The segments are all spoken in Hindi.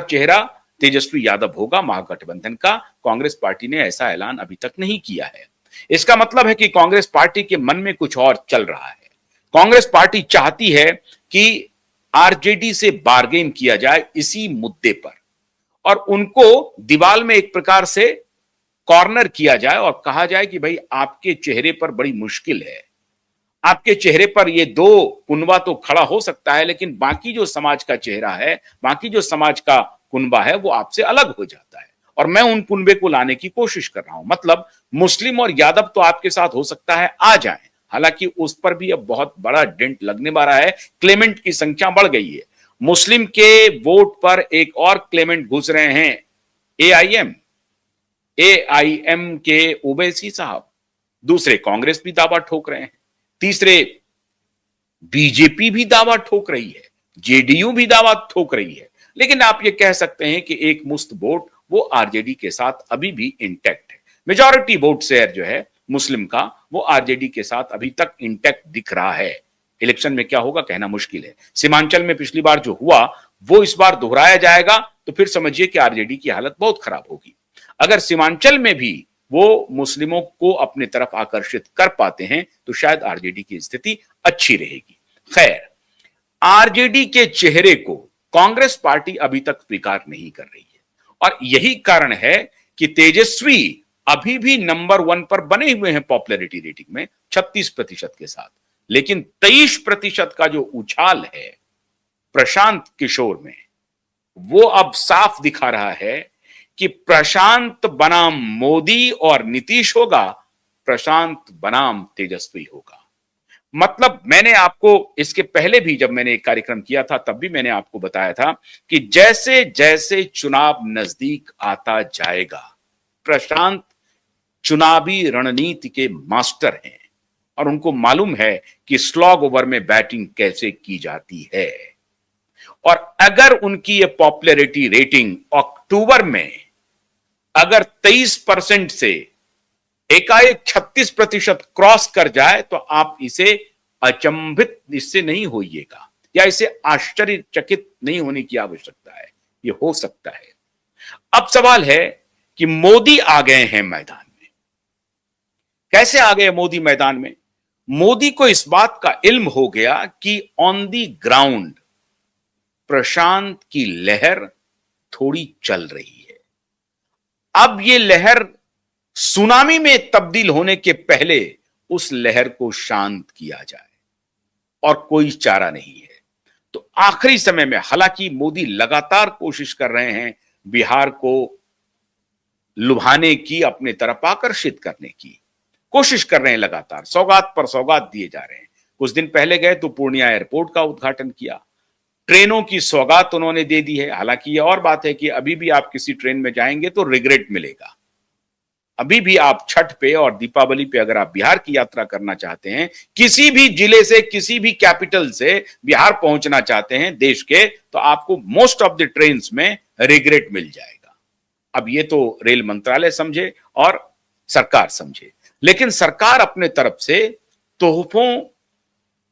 चेहरा तेजस्वी यादव होगा महागठबंधन का। कांग्रेस पार्टी ने ऐसा ऐलान अभी तक नहीं किया है। इसका मतलब है कि कांग्रेस पार्टी के मन में कुछ और चल रहा है। कांग्रेस पार्टी चाहती है कि आरजेडी से बार्गेन किया जाए इसी मुद्दे पर और उनको दीवार में एक प्रकार से कॉर्नर किया जाए और कहा जाए कि भाई आपके चेहरे पर बड़ी मुश्किल है, आपके चेहरे पर ये दो कुनबा तो खड़ा हो सकता है, लेकिन बाकी जो समाज का चेहरा है, बाकी जो समाज का कुनबा है, वो आपसे अलग हो जाता है और मैं उन कुनबे को लाने की कोशिश कर रहा हूं। मतलब मुस्लिम और यादव तो आपके साथ हो सकता है आ जाएं, हालांकि उस पर भी अब बहुत बड़ा डेंट लगने वाला है। क्लेमेंट की संख्या बढ़ गई है। मुस्लिम के वोट पर एक और क्लेमेंट घुस रहे हैं, एआईएम के ओवैसी साहब। दूसरे कांग्रेस भी दावा ठोक रहे हैं, तीसरे बीजेपी भी दावा ठोक रही है, जेडीयू भी दावा ठोक रही है। लेकिन आप ये कह सकते हैं कि एक मुश्त वोट वो आरजेडी के साथ अभी भी इंटैक्ट है। मेजॉरिटी वोट शेयर जो है मुस्लिम का वो आरजेडी के साथ अभी तक इंटैक्ट दिख रहा है। इलेक्शन में क्या होगा कहना मुश्किल है। सीमांचल में पिछली बार जो हुआ वो इस बार दोहराया जाएगा तो फिर समझिए कि आरजेडी की हालत बहुत खराब होगी। अगर सीमांचल में भी वो मुस्लिमों को अपने तरफ आकर्षित कर पाते हैं तो शायद आरजेडी की स्थिति अच्छी रहेगी। खैर, आरजेडी के चेहरे को कांग्रेस पार्टी अभी तक स्वीकार नहीं कर रही है और यही कारण है कि तेजस्वी अभी भी नंबर 1 पर बने हुए हैं पॉपुलैरिटी रेटिंग में 36% के साथ, लेकिन 23% का जो उछाल है प्रशांत किशोर में, वो अब साफ दिखा रहा है कि प्रशांत बनाम मोदी और नीतीश होगा, प्रशांत बनाम तेजस्वी होगा। मतलब मैंने आपको इसके पहले भी जब मैंने एक कार्यक्रम किया था तब भी मैंने आपको बताया था कि जैसे जैसे चुनाव नजदीक आता जाएगा, प्रशांत चुनावी रणनीति के मास्टर हैं और उनको मालूम है कि स्लॉग ओवर में बैटिंग कैसे की जाती है। और अगर उनकी ये पॉपुलैरिटी रेटिंग अक्टूबर में अगर 23% से एकाएक 36% क्रॉस कर जाए तो आप इसे अचंभित इससे नहीं होइएगा या इसे आश्चर्यचकित नहीं होने की आवश्यकता है, ये हो सकता है। अब सवाल है कि मोदी आ गए हैं मैदान में। कैसे आ गए मोदी मैदान में? मोदी को इस बात का इल्म हो गया कि ऑन दी ग्राउंड प्रशांत की लहर थोड़ी चल रही है। अब ये लहर सुनामी में तब्दील होने के पहले उस लहर को शांत किया जाए और कोई चारा नहीं है। तो आखिरी समय में हालांकि मोदी लगातार कोशिश कर रहे हैं बिहार को लुभाने की, अपने तरफ आकर्षित करने की कोशिश कर रहे हैं, लगातार सौगात पर सौगात दिए जा रहे हैं। कुछ दिन पहले गए तो पूर्णिया एयरपोर्ट का उद्घाटन किया, ट्रेनों की सौगात उन्होंने दे दी है। हालांकि यह और बात है कि अभी भी आप किसी ट्रेन में जाएंगे तो रिग्रेट मिलेगा। अभी भी आप छठ पे और दीपावली पे अगर आप बिहार की यात्रा करना चाहते हैं, किसी भी जिले से, किसी भी कैपिटल से बिहार पहुंचना चाहते हैं देश के, तो आपको मोस्ट ऑफ द ट्रेन्स में रिग्रेट मिल जाएगा। अब ये तो रेल मंत्रालय समझे और सरकार समझे, लेकिन सरकार अपने तरफ से तोहफों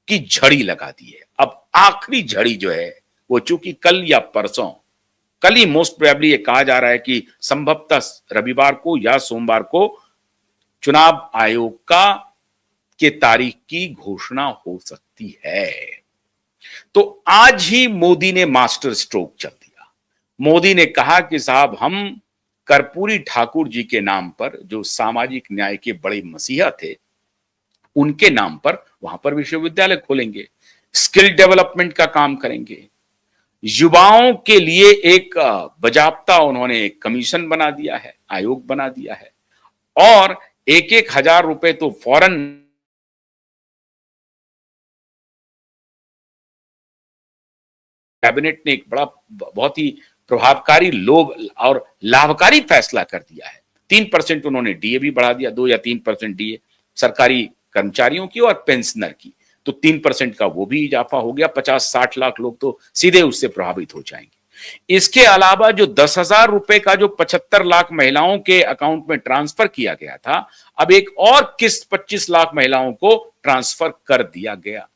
की झड़ी लगा दी है। अब आखिरी झड़ी जो है वो चूंकि कल या परसों, कल ही मोस्ट प्रोबेबली ये कहा जा रहा है कि संभवतः रविवार को या सोमवार को चुनाव आयोग के तारीख की घोषणा हो सकती है। तो आज ही मोदी ने मास्टर स्ट्रोक चल दिया। मोदी ने कहा कि साहब हम कर्पूरी ठाकुर जी के नाम पर, जो सामाजिक न्याय के बड़े मसीहा थे, उनके नाम पर वहां पर विश्वविद्यालय खोलेंगे, स्किल डेवलपमेंट का काम करेंगे, युवाओं के लिए एक बजाबता उन्होंने एक कमीशन बना दिया है, आयोग बना दिया है और 1-1 हजार रुपए तो फौरन कैबिनेट ने एक बड़ा बहुत ही प्रभावकारी लोभ और लाभकारी फैसला कर दिया है। 3% उन्होंने डीए भी बढ़ा दिया, 2 या 3% डीए सरकारी कर्मचारियों की और पेंशनर की, तो 3% का वो भी इजाफा हो गया। 50-60 लाख लोग तो सीधे उससे प्रभावित हो जाएंगे। इसके अलावा जो 10,000 रुपए का जो 75 लाख महिलाओं के अकाउंट में ट्रांसफर किया गया था, अब एक और किस्त 25 लाख महिलाओं को ट्रांसफर कर दिया गया,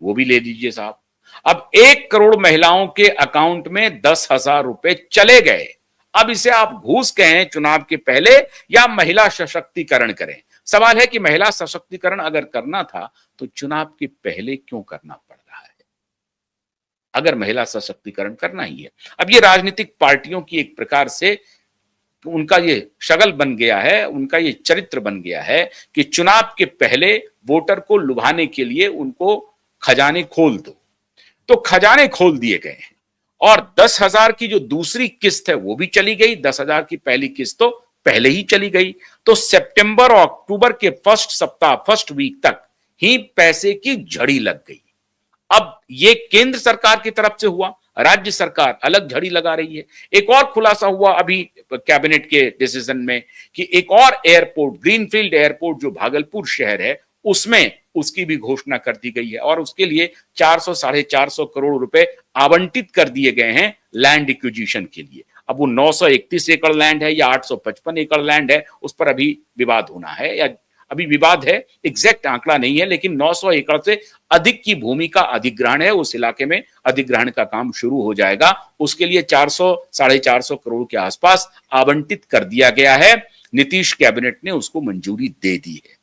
वो भी ले लीजिए साहब। अब 1 करोड़ महिलाओं के अकाउंट में 10,000 रुपए चले गए। अब इसे आप घूस कहें चुनाव के पहले या महिला सशक्तिकरण करें। सवाल है कि महिला सशक्तिकरण अगर करना था तो चुनाव के पहले क्यों करना पड़ रहा है, अगर महिला सशक्तिकरण करना ही है। अब ये राजनीतिक पार्टियों की एक प्रकार से उनका ये शगल बन गया है, उनका ये चरित्र बन गया है कि चुनाव के पहले वोटर को लुभाने के लिए उनको खजाने खोल दो। तो खजाने खोल दिए गए हैं और 10,000 की जो दूसरी किस्त है वो भी चली गई। 10,000 की पहली किस्त तो पहले ही चली गई। तो सितंबर और अक्टूबर के फर्स्ट वीक तक ही पैसे की झड़ी लग गई। अब ये केंद्र सरकार की तरफ से हुआ, राज्य सरकार अलग झड़ी लगा रही है। एक और खुलासा हुआ अभी कैबिनेट के डिसीजन में कि एक और एयरपोर्ट, ग्रीनफील्ड एयरपोर्ट जो भागलपुर शहर है, उसमें उसकी भी घोषणा कर दी गई है और उसके लिए 400-450 करोड़ रुपए आवंटित कर दिए गए हैं लैंड एक्विजिशन के लिए। अब वो 931 एकड़ लैंड है या 855 एकड़ लैंड है, उस पर अभी विवाद होना है, या अभी विवाद है, एग्जैक्ट आंकड़ा नहीं है, लेकिन 900 एकड़ से अधिक की भूमि का अधिग्रहण है। उस इलाके में अधिग्रहण का काम शुरू हो जाएगा। उसके लिए 400-450 करोड़ के आसपास आवंटित कर दिया गया है। नीतीश कैबिनेट ने उसको मंजूरी दे दी है।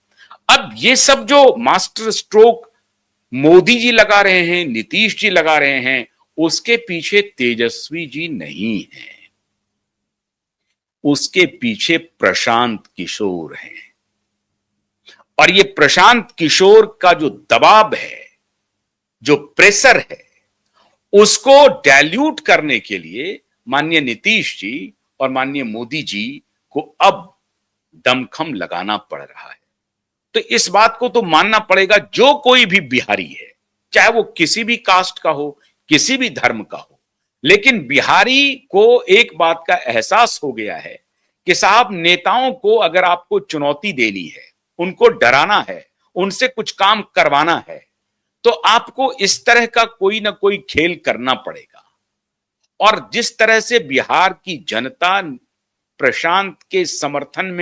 अब ये सब जो मास्टर स्ट्रोक मोदी जी लगा रहे हैं, नीतीश जी लगा रहे हैं, उसके पीछे तेजस्वी जी नहीं है, उसके पीछे प्रशांत किशोर हैं। और ये प्रशांत किशोर का जो दबाव है, जो प्रेशर है, उसको डाइल्यूट करने के लिए माननीय नीतीश जी और माननीय मोदी जी को अब दमखम लगाना पड़ रहा है। तो इस बात को तो मानना पड़ेगा, जो कोई भी बिहारी है, चाहे वो किसी भी कास्ट का हो, किसी भी धर्म का हो, लेकिन बिहारी को एक बात का एहसास हो गया है कि साहब, नेताओं को अगर आपको चुनौती देनी है, उनको डराना है, उनसे कुछ काम करवाना है, तो आपको इस तरह का कोई ना कोई खेल करना पड़ेगा। और जिस तरह से बिहार की जनता प्रशांत के समर्थन में